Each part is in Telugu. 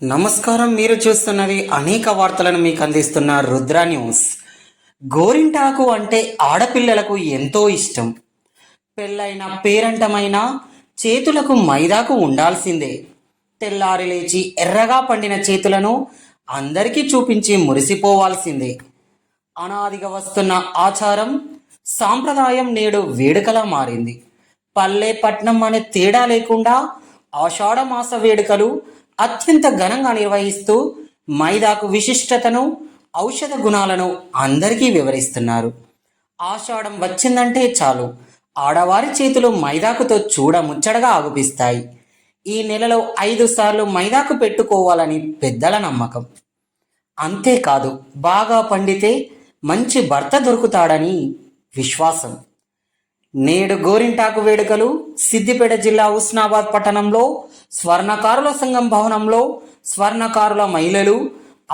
నమస్కారం. మీరు చూస్తున్నది అనేక వార్తలను మీకు అందిస్తున్న రుద్ర న్యూస్. గోరింటాకు అంటే ఆడపిల్లలకు ఎంతో ఇష్టం. పెళ్ళైన పేరంటమైన చేతులకు మైదాకు ఉండాల్సిందే. తెల్లారి లేచి ఎర్రగా పండిన చేతులను అందరికీ చూపించి మురిసిపోవాల్సిందే. అనాదిగా వస్తున్న ఆచారం సాంప్రదాయం నేడు వేడుకలా మారింది. పల్లె పట్నం అనే తేడా లేకుండా ఆషాఢ మాస వేడుకలు అత్యంత ఘనంగా నిర్వహిస్తూ మైదాకు విశిష్టతను, ఔషధ గుణాలను అందరికీ వివరిస్తున్నారు. ఆషాఢం వచ్చిందంటే చాలు ఆడవారి చేతులు మైదాకుతో చూడముచ్చటగా ఆగుపిస్తాయి. ఈ నెలలో 5 సార్లు మైదాకు పెట్టుకోవాలని పెద్దల నమ్మకం. అంతేకాదు బాగా పండితే మంచి భర్త దొరుకుతాడని విశ్వాసం. నేడు గోరింటాకు వేడుకలు సిద్దిపేట జిల్లా హుస్నాబాద్ పట్టణంలో స్వర్ణకారుల సంఘం భవనంలో స్వర్ణకారుల మహిళలు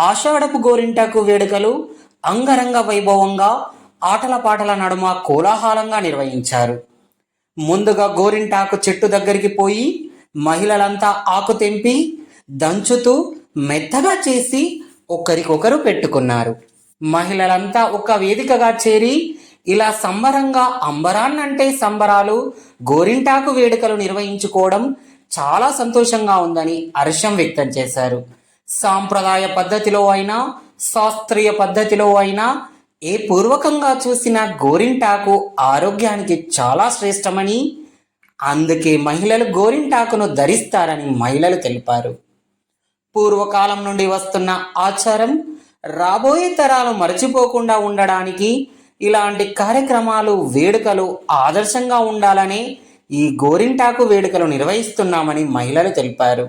ఆషాఢపు గోరింటాకు వేడుకలు అంగరంగ వైభవంగా ఆటల పాటల నడుమ కోలాహలంగా నిర్వహించారు. ముందుగా గోరింటాకు చెట్టు దగ్గరికి పోయి మహిళలంతా ఆకు తెంపి దంచుతూ మెత్తగా చేసి ఒకరికొకరు పెట్టుకున్నారు. మహిళలంతా ఒక వేదికగా చేరి ఇలా సంబరంగా అంబరాన్నంటే సంబరాలు గోరింటాకు వేడుకలు నిర్వహించుకోవడం చాలా సంతోషంగా ఉందని హర్షం వ్యక్తం చేశారు. సాంప్రదాయ పద్ధతిలో అయినా శాస్త్రీయ పద్ధతిలో అయినా ఏ పూర్వకంగా చూసిన గోరింటాకు ఆరోగ్యానికి చాలా శ్రేష్టమని, అందుకే మహిళలు గోరింటాకును ధరిస్తారని మహిళలు తెలిపారు. పూర్వకాలం నుండి వస్తున్న ఆచారం రాబోయే తరాలు మరచిపోకుండా ఉండడానికి ఇలాంటి కార్యక్రమాలు, వేడుకలు ఆదర్శంగా ఉండాలనే ఈ గోరింటాకు వేడుకలు నిర్వహిస్తున్నామని మహిళలు తెలిపారు.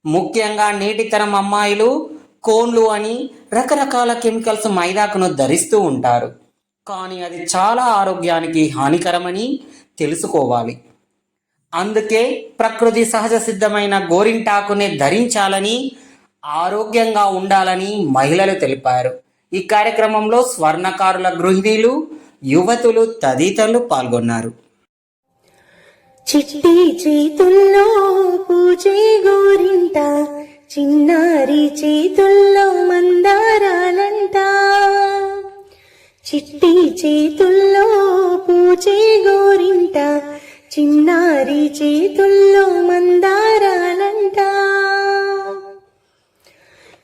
ముఖ్యంగా నేటి తరం అమ్మాయిలు కోన్లు అని రకరకాల కెమికల్స్ మైదాకును ధరిస్తూ ఉంటారు. కానీ అది చాలా ఆరోగ్యానికి హానికరమని తెలుసుకోవాలి. అందుకే ప్రకృతి సహజ సిద్ధమైన గోరింటాకునే ధరించాలని, ఆరోగ్యంగా ఉండాలని మహిళలు తెలిపారు. ఈ కార్యక్రమంలో స్వర్ణకారుల గృహిణీలు, యువతులు తదితరులు పాల్గొన్నారు. చిట్టి చేతుల్లో పూజే గోరింట, చిన్నారి చేతుల్లో మందారాలంట. చిట్టి చేతుల్లో పూజే గోరింట, చిన్నారి చేతుల్లో మందారాలంట.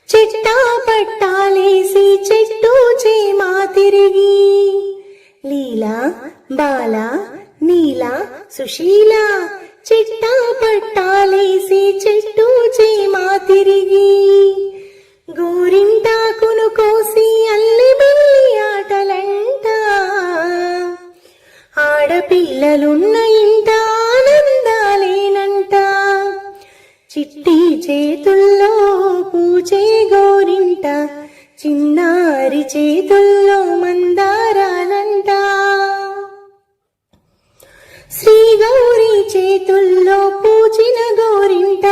చిట్టా పట్టాలేసి చెట్టు చేమా తిరిగి, లీలా బాల నీలా సుశీల. చిట్టా పట్టాలేసి చెట్టు చేమా తిరిగి, గోరింటాకును కోసి అల్లి బిల్లి ఆటలంట. ఆడపిల్లలున్న ఇంట ఆనందాలేనంట. చిట్టి చేతుల్లో పూజే గోరింట, చిన్నారి చేతుల్లో మందారాలంట. శ్రీ గౌరీ చేతుల్లో పూజిన గోరింట,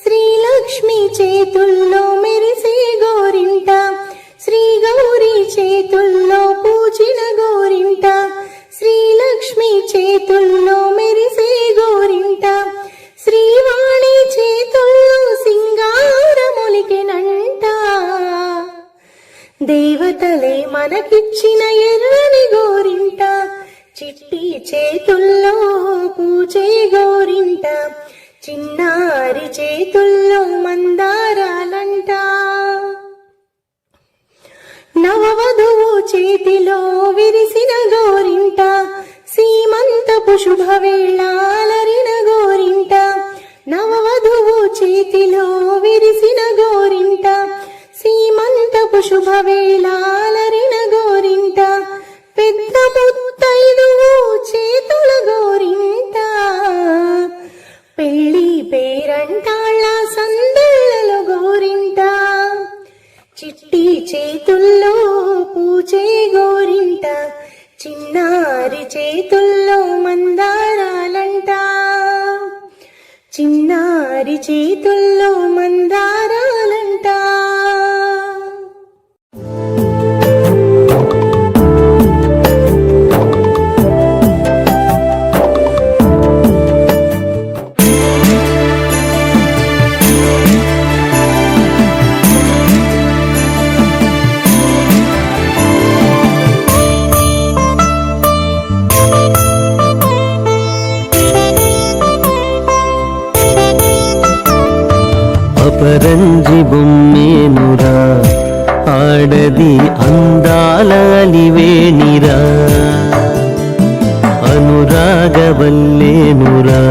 శ్రీలక్ష్మి చేతుల్లో మెరిసే గోరింట. శ్రీ గౌరీ చేతుల్లో పూజిన గోరింట, శ్రీలక్ష్మి చేతుల్లో మెరిసే గోరింట. శ్రీవాణి చేతుల్లో సింగారములికెనంట. దేవతలే మనకిచ్చిన ఎర్రని గోరింట, చిట్టి చేతుల్లో పూజే గోరింట, చిన్నారి చేతుల్లో మందారాలంట. నవవధువు చేతిలో విరిసిన గోరింట, సీమంతపు శుభవేళ అలరిన గోరింట. నవవధువు చేతిలో విరిసిన గోరింట, సీమంతపు శుభవేళ అలరిన గోరింట. పెద్ద ముత్తైదువు చేతుల గోరింట, పెళ్లి పేరంటాళ్ళ సందళ్ళలో గోరింట. చిట్టి చేతుల్లో పూజే గోరింట, చేతుల్లో మందారాలంట. అపరంజి బొమ్మేనురా ఆడది అందాల అలివేణిరా, అనురాగవల్లేనురా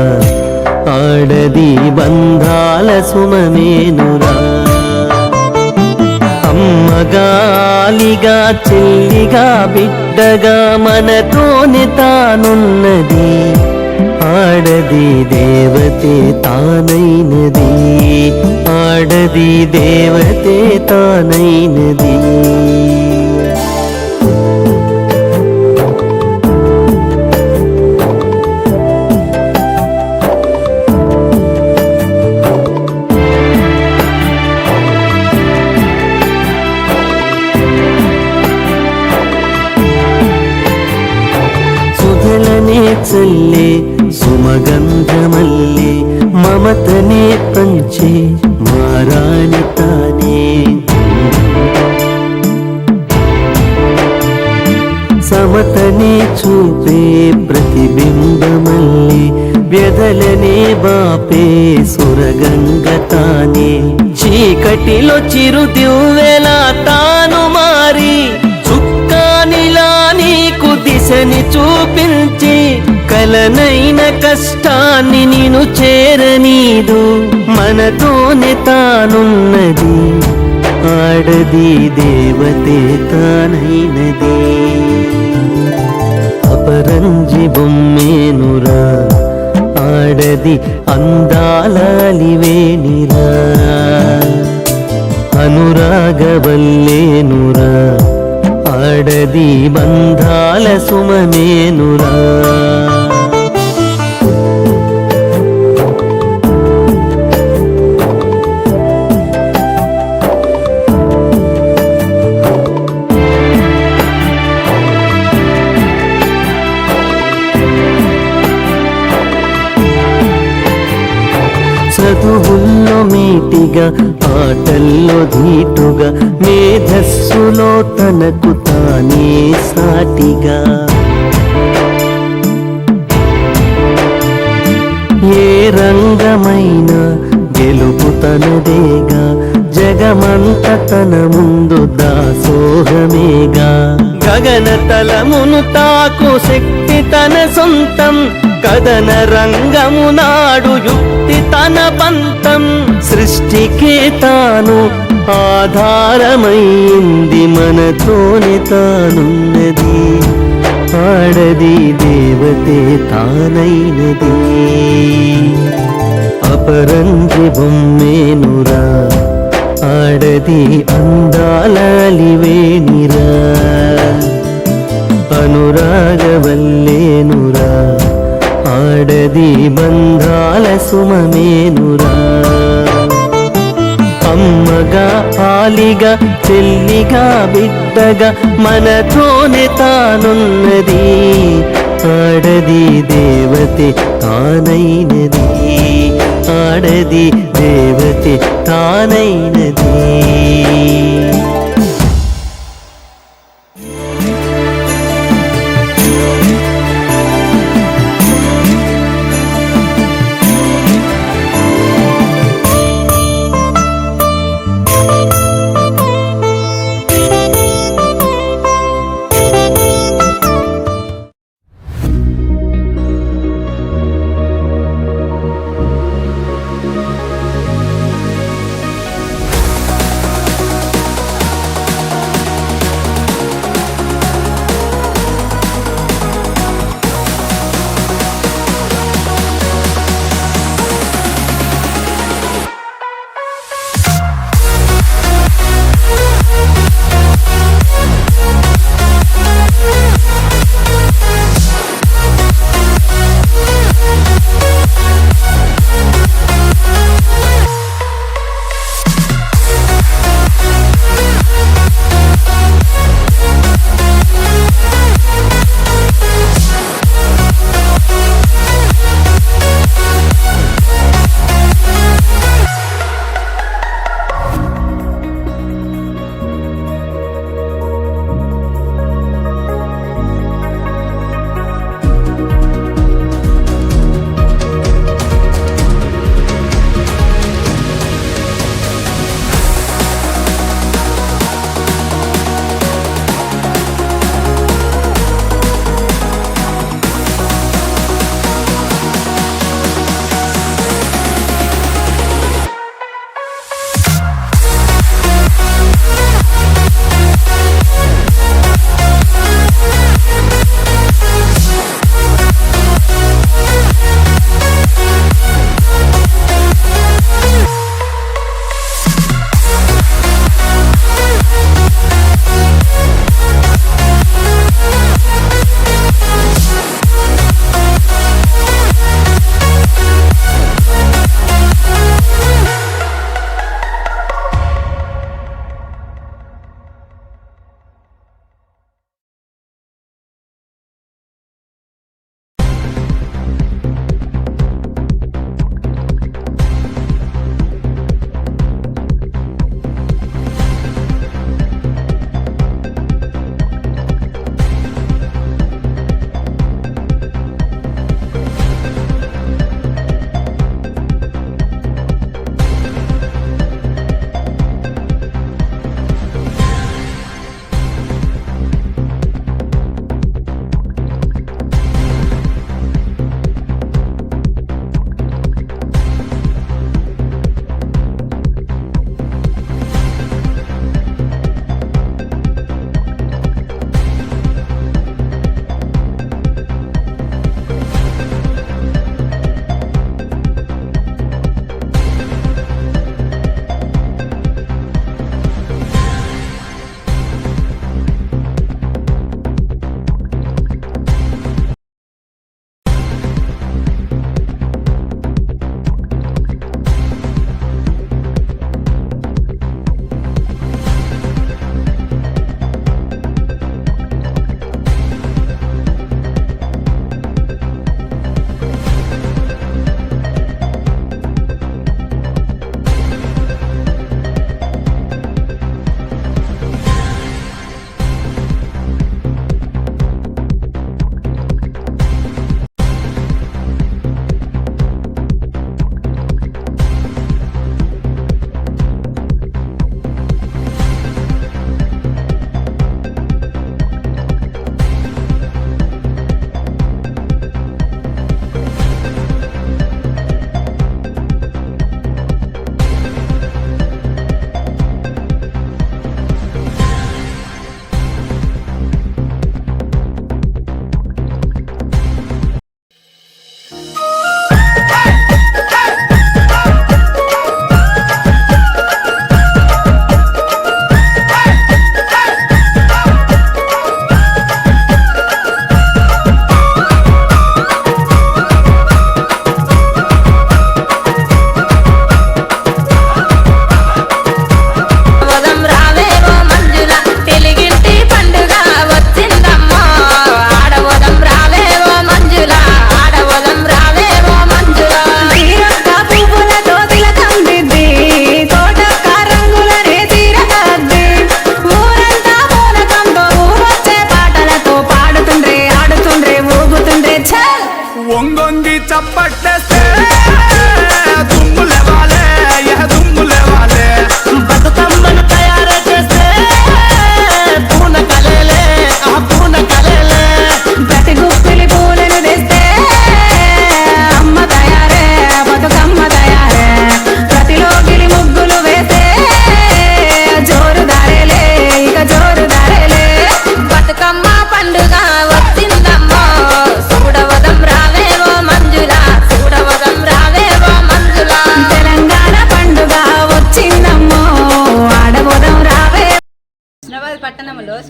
ఆడది బంధాల సుమమేనురా. అమ్మగాలిగా చెల్లిగా బిడ్డగా మనతోనే తానున్నది, ఆడది దేవతే తానైనది, ఆడది దేవతే తానైనది. సుధలనే చల్లే సుమగంధమల్లే మమతనే పంచే మారాణి తానే, సమతనే చూపే ప్రతిబింబమల్లే వ్యధలనే బాపే సురగంగ తానే. చీకటిలో చిరుదివ్వెలా తాను మారి చుక్కానిలా నీకు దిశని చూపించి, కలనైన కష్టాన్ని నిన్ను చేరనీదు, మనతోనే తానున్నది, ఆడది దేవతే తానైనది. అపరంజి బొమ్మేనురా ఆడది అందాల అలివేణిరా, అనురాగవల్లేనురా ఆడది బంధాల సుమమేనురా. చదువుల్లో మీటిగా ఆటల్లో ధీటుగా మేధస్సులో తనకు తానే సాటిగా, ఏ రంగమైన గెలుపు తనదేగా, జగమంత తన ముందు దాసోహమేగా. గగన తలమును తాకు శక్తి తన సొంతం, కదన రంగము నాడు యుక్తి తన పంతం. సృష్టికే తాను ఆధారమైంది, మనతోనే తానున్నది, ఆడది దేవతే తానైనది. అపరంజి బొమ్మేనురా ఆడది అందాల అలివేణిరా, అనురాగవల్లేనురా ఆడది బంధాల సుమమేనురా. అమ్మగా ఆలిగా చెల్లిగా బిడ్డగా మనతోనే తానున్నది, ఆడది దేవతే తానైనది, ఆడది దేవతే తానైనది.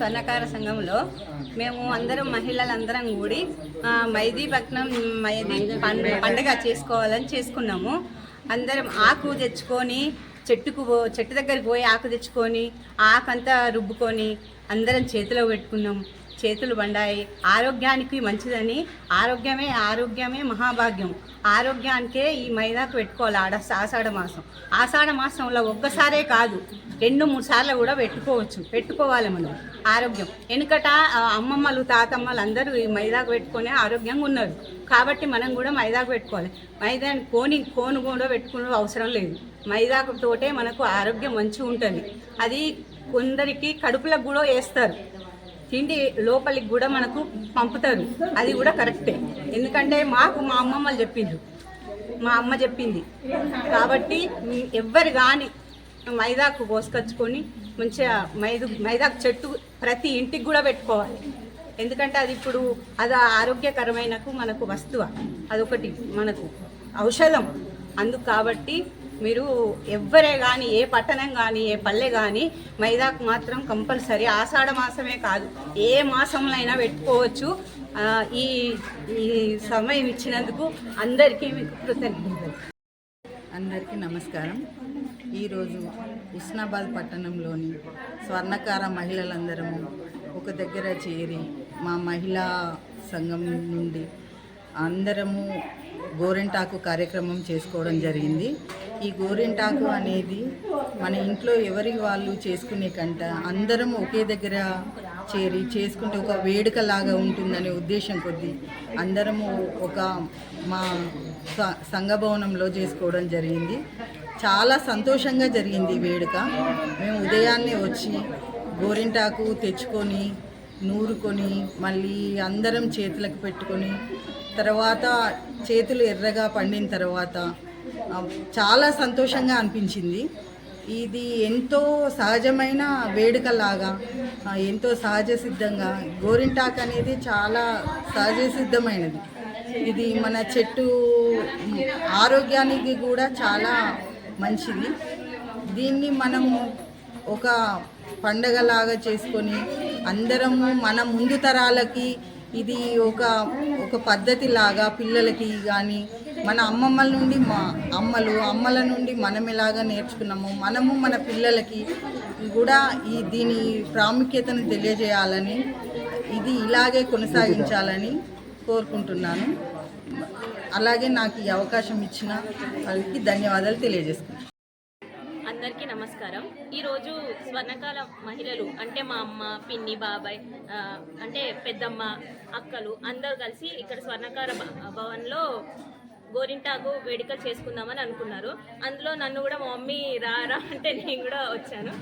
స్వర్ణకార సంఘంలో మేము అందరం మహిళలందరం కూడి మైదీపట్నం పండుగ చేసుకోవాలని చేసుకున్నాము. అందరం ఆకు తెచ్చుకొని చెట్టు దగ్గరికి పోయి ఆకు తెచ్చుకొని ఆకంతా రుబ్బుకొని అందరం చేతిలో పెట్టుకున్నాం. చేతులు బండాయి. ఆరోగ్యానికి మంచిదని, ఆరోగ్యమే మహాభాగ్యం. ఆరోగ్యానికే ఈ మైదాకు పెట్టుకోవాలి. ఆషాఢ మాసంలో ఒక్కసారే కాదు 2-3 సార్లు కూడా పెట్టుకోవాలి మనం ఆరోగ్యం. వెనుకట అమ్మమ్మలు తాతమ్మలు అందరూ ఈ మైదాకు పెట్టుకొని ఆరోగ్యంగా ఉన్నారు. కాబట్టి మనం కూడా మైదాకు పెట్టుకోవాలి. మైదాని కోను కూడా పెట్టుకునే అవసరం లేదు. మైదాకు తోటే మనకు ఆరోగ్యం మంచిగా ఉంటుంది. అది కొందరికి కడుపులకు కూడా వేస్తారు, తిండి లోపలికి కూడా మనకు పంపుతారు. అది కూడా కరెక్టే. ఎందుకంటే మా అమ్మమ్మలు చెప్పిండ్రు, మా అమ్మ చెప్పింది. కాబట్టి ఎవ్వరు కానీ మైదాకు కోసుకొచ్చుకొని మంచిగా మైదాకు చెట్టు ప్రతి ఇంటికి కూడా పెట్టుకోవాలి. ఎందుకంటే అది ఇప్పుడు అది ఆరోగ్యకరమైనకు మనకు వస్తువు, అదొకటి మనకు ఔషధం. అందుకు కాబట్టి మీరు ఎవ్వరే కానీ, ఏ పట్టణం కానీ, ఏ పల్లె కానీ మైదాకు మాత్రం కంపల్సరీ. ఆషాఢ మాసమే కాదు, ఏ మాసంలో అయినా పెట్టుకోవచ్చు. ఈ సమయం ఇచ్చినందుకు అందరికీ మీకు కృతజ్ఞతలు. అందరికీ నమస్కారం. ఈరోజు హుస్నాబాద్ పట్టణంలోని స్వర్ణకార మహిళలందరము ఒక దగ్గర చేరి మా మహిళా సంఘం నుండి అందరము గోరింటాకు కార్యక్రమం చేసుకోవడం జరిగింది. ఈ గోరింటాకు అనేది మన ఇంట్లో ఎవరికి వాళ్ళు చేసుకునే కంట అందరం ఒకే దగ్గర చేరి చేసుకుంటే ఒక వేడుకలాగా ఉంటుందనే ఉద్దేశం కొద్దీ అందరము ఒక మా సంఘభవనంలో చేసుకోవడం జరిగింది. చాలా సంతోషంగా జరిగింది ఈ వేడుక. మేము ఉదయాన్నే వచ్చి గోరింటాకు తెచ్చుకొని నూరుకొని మళ్ళీ అందరం చేతులకు పెట్టుకొని తర్వాత చేతులు ఎర్రగా పండిన తర్వాత చాలా సంతోషంగా అనిపించింది. ఇది ఎంతో సహజమైన వేడుకలాగా, ఎంతో సహజ సిద్ధంగా గోరింటాకు అనేది చాలా సహజ సిద్ధమైనది. ఇది మన చెట్టు ఆరోగ్యానికి కూడా చాలా మంచిది. దీన్ని మనము ఒక పండగలాగా చేసుకొని అందరము మన ముందు తరాలకి ఇది ఒక పద్ధతిలాగా పిల్లలకి కానీ మన అమ్మమ్మల నుండి మా అమ్మల నుండి మనం ఎలాగా నేర్చుకున్నాము, మనము మన పిల్లలకి కూడా దీని ప్రాముఖ్యతను తెలియజేయాలని, ఇది ఇలాగే కొనసాగించాలని కోరుకుంటున్నాను. అలాగే నాకు ఈ అవకాశం ఇచ్చిన వాళ్ళకి ధన్యవాదాలు తెలియజేసుకుంటున్నాను. అందరికీ నమస్కారం. ఈరోజు స్వర్ణకాల మహిళలు అంటే మా అమ్మ, పిన్ని, బాబాయ్, అంటే పెద్దమ్మ, అక్కలు అందరూ కలిసి ఇక్కడ స్వర్ణకార భవన్లో గోరింటాకు వేడుకలు చేసుకుందామని అనుకున్నారు. అందులో నన్ను కూడా మా మమ్మీ రా అంటే నేను కూడా వచ్చాను.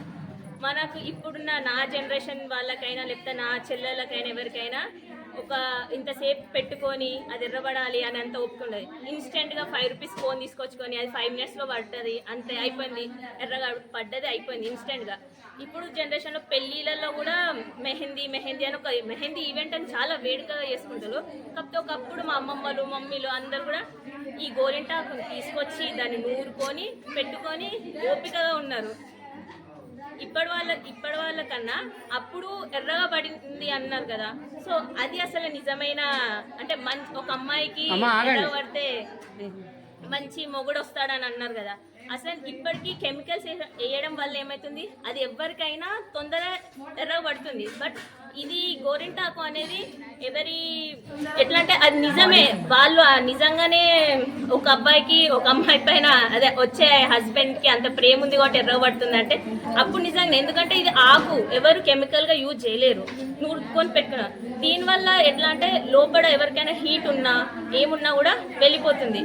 మనకు ఇప్పుడున్న నా జనరేషన్ వాళ్ళకైనా లేకపోతే నా చెల్లెళ్ళకైనా ఎవరికైనా ఒక ఇంతసేపు పెట్టుకొని అది ఎర్రబడాలి అని అంత ఒప్పుకుండదు. ఇన్స్టెంట్గా 5 రూపీస్ ఫోన్ తీసుకొచ్చుకొని అది 5 మినిట్స్లో పడుతుంది, అంతే అయిపోయింది, ఎర్రగా పడ్డది అయిపోయింది ఇన్స్టెంట్గా. ఇప్పుడు జనరేషన్లో పెళ్ళిళ్ళల్లో కూడా మెహందీ అని ఒక మెహందీ ఈవెంట్ అని చాలా వేడుకగా చేసుకుంటారు. కాకపోతే ఒకప్పుడు మా అమ్మమ్మలు, మమ్మీలు అందరు కూడా ఈ గోరింటాకు తీసుకొచ్చి దాన్ని నూరుకొని పెట్టుకొని ఓపికగా ఉన్నారు. ఇప్పటి వాళ్ళ కన్నా అప్పుడు ఎర్రగా పడింది అన్నారు కదా. సో అది అసలు నిజమైన అంటే ఒక అమ్మాయికి ఎర్రగా పడితే మంచి మొగుడు వస్తాడని అన్నారు కదా. అసలు ఇప్పటికీ కెమికల్స్ వేయడం వల్ల ఏమవుతుంది, అది ఎవరికైనా తొందర ఎర్రగా పడుతుంది. బట్ ఇది గోరింటాకు అనేది ఎట్లా అంటే అది నిజమే, వాళ్ళు నిజంగానే ఒక అబ్బాయికి ఒక అమ్మాయి పైన అదే వచ్చే హస్బెండ్కి అంత ప్రేమ ఉంది కాబట్టి ఎర్రగబడుతుంది అంటే అప్పుడు నిజంగా. ఎందుకంటే ఇది ఆకు, ఎవరు కెమికల్గా యూజ్ చేయలేరు, నూరుకొని పెట్టుకున్నారు. దీనివల్ల ఎట్లా అంటే లోపల ఎవరికైనా హీట్ ఉన్నా ఏమున్నా కూడా వెళ్ళిపోతుంది.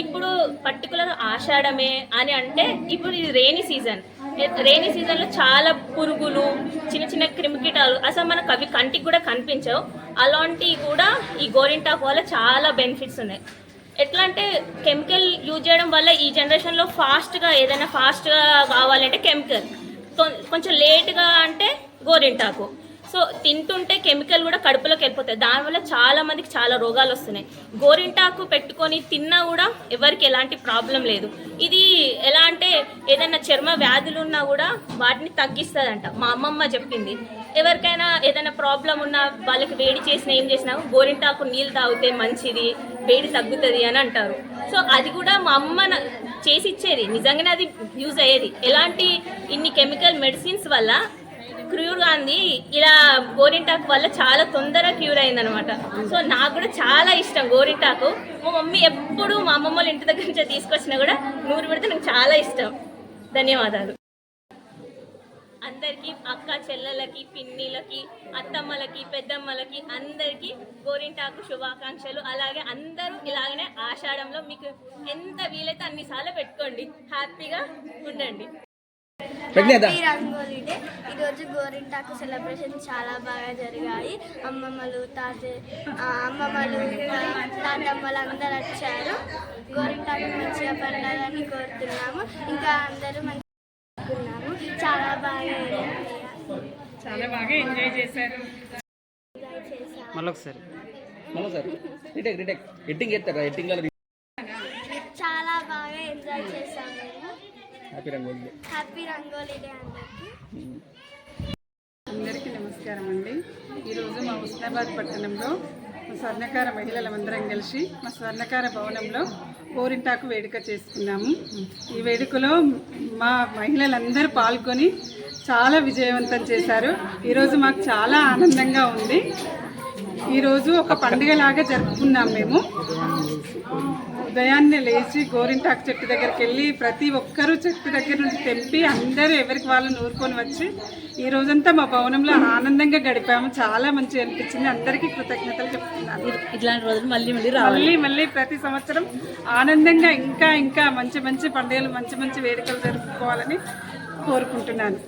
ఇప్పుడు పర్టికులర్ ఆషాఢమే అని అంటే ఇప్పుడు ఇది రెయినీ సీజన్లో చాలా పురుగులు, చిన్న చిన్న క్రిమికీటాలు అసలు మనకు అవి కంటికి కూడా కనిపించవు. అలాంటివి కూడా ఈ గోరింటాకు వల్ల చాలా బెనిఫిట్స్ ఉన్నాయి. ఎట్లా అంటే కెమికల్ యూజ్ చేయడం వల్ల ఈ జనరేషన్లో ఏదైనా ఫాస్ట్గా కావాలంటే కెమికల్, కొంచెం లేట్గా అంటే గోరింటాకు. సో తింటుంటే కెమికల్ కూడా కడుపులోకి వెళ్ళిపోతాయి. దానివల్ల చాలా మందికి చాలా రోగాలు వస్తున్నాయి. గోరింటాకు పెట్టుకొని తిన్నా కూడా ఎవరికి ఎలాంటి ప్రాబ్లం లేదు. ఇది ఎలా అంటే ఏదైనా చర్మ వ్యాధులు ఉన్నా కూడా వాటిని తగ్గిస్తుందంట. మా అమ్మమ్మ చెప్పింది. ఎవరికైనా ఏదైనా ప్రాబ్లం ఉన్నా వాళ్ళకి వేడి చేసినా ఏం చేసినా గోరింటాకు నీళ్ళు తాగితే మంచిది, వేడి తగ్గుతుంది అని అంటారు. సో అది కూడా మా అమ్మ చేసి ఇచ్చేది, నిజంగానే అది యూజ్ అయ్యేది. ఎలాంటి ఇన్ని కెమికల్ మెడిసిన్స్ వల్ల క్యూర్ గాంధీ ఇలా గోరింటాకు వల్ల చాలా తొందరగా క్యూర్ అయిందనమాట. సో నాకు కూడా చాలా ఇష్టం గోరింటాకు. మా మమ్మీ ఎప్పుడు మా అమ్మమ్మ వాళ్ళ ఇంటి దగ్గర నుంచి తీసుకొచ్చినా కూడా నూరు పెడితే నాకు చాలా ఇష్టం. ధన్యవాదాలు అందరికీ, అక్క చెల్లెలకి, పిన్నిలకి, అత్తమ్మలకి, పెద్దమ్మలకి అందరికీ గోరింటాకు శుభాకాంక్షలు. అలాగే అందరూ ఇలాగనే ఆషాఢంలో మీకు ఎంత వీలైతే అన్నిసార్లు పెట్టుకోండి, హ్యాపీగా ఉండండి. Happy rangoli day. ఈరోజు గోరింటాకు సెలబ్రేషన్ చాలా బాగా జరిగాయి. అమ్మమ్మలు తాతమ్మలు అందరూ వచ్చారు. గోరింటాకు మంచిగా పండాలని కోరుతున్నాము. ఇంకా అందరూ మంచిగా చాలా బాగా ఎంజాయ్ చేశారు. చాలా బాగా ఎంజాయ్ చేశాము. హ్యాపీ రంగోలీ డే అందరికీ నమస్కారం అండి. ఈరోజు మా హుస్నాబాద్ పట్టణంలో స్వర్ణకార మహిళలందరం కలిసి మా స్వర్ణకార భవనంలో గోరింటాకు వేడుక చేసుకున్నాము. ఈ వేడుకలో మా మహిళలందరూ పాల్గొని చాలా విజయవంతం చేశారు. ఈరోజు మాకు చాలా ఆనందంగా ఉంది. ఈరోజు ఒక పండుగలాగా జరుపుకున్నాం. మేము ఉదయాన్నే లేచి గోరింటాకు చెట్టు దగ్గరికి వెళ్ళి ప్రతి ఒక్కరూ చెట్టు దగ్గర నుండి తెంపి అందరూ ఎవరికి వాళ్ళు నూరుకొని వచ్చి ఈ రోజంతా మా భవనంలో ఆనందంగా గడిపాము. చాలా మంచిగా అనిపించింది. అందరికీ కృతజ్ఞతలు చెప్తున్నాను. ఇట్లాంటి రోజులు మళ్ళీ ప్రతి సంవత్సరం ఆనందంగా ఇంకా మంచి పండుగలు, మంచి వేడుకలు జరుపుకోవాలని కోరుకుంటున్నాను.